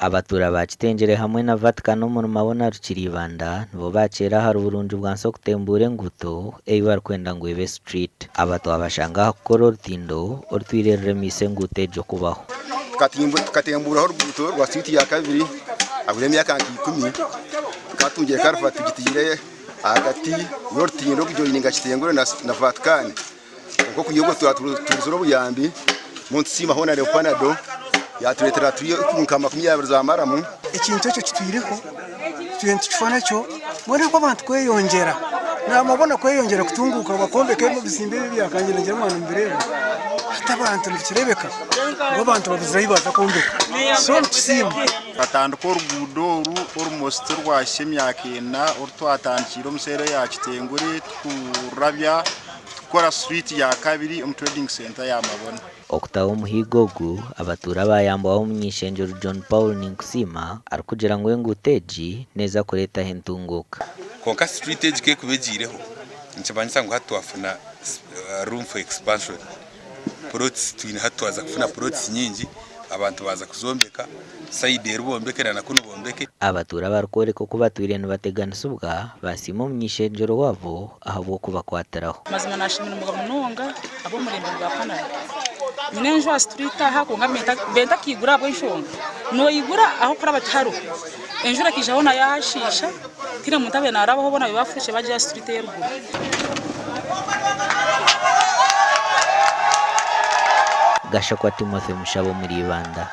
abatura bakitengere hamwe na Vatican mu mabona rukiribanda nibo bakera hari uburunju bwanso kutembure nguto eibar kwenda ngo ibe street abato abashanga koro rutindo ortwirere mise ngute jo kubaho katembura ho rubuto rwa street ya kabiri abulemi yakanki 10 katungiye karfa tugitire hagati yortindo kujoyininga kitengure na Vatican uko kuyogo tuzuro buyambi munsi mahona leopanado yaturetera tuyo kama 20 za maramu ikintu cyo kitwiriho twente kifana cyo muri ko abantu kweyongera namabona kweyongera kutunguka bakombe kemo bisimbe bibi akangira ngira mwana mbere atabantu bikirebeka ngo abantu babizirayi baza kumbeka so tsimu atandiko rugudo almost rwashemya kena urtwatandikira umusere yakitengure turabya tukora street ya kabiri trading center ya mabona okutaho muhigogu abatura bayambaho mnyishenjero John Paul Ninkusima arikugira ngo nguteji neza kureta hentunguka konka street age ke kubejireho ncabanyisa ngo hatwafuna room for expansion plots twine hatwaza kufuna plots nyingi abantu baza kuzombeka side rubombeke na kuno bombeke abatura barkoreko kubatwire bateganisubwa basimo mnyishenjero wabo ahabo kubakwateraho mazima nashimira umugabo munonga abo murembe bwa panara Ninenjwa street aha ko ngameta benta kigura abo inshonga no yigura aho kora bataro enjura kijaho na yashisha tira mutabe narabaho bona bibafushe baje street y'eruguru Gashakwa Timothy Mushabo muri Ibanda.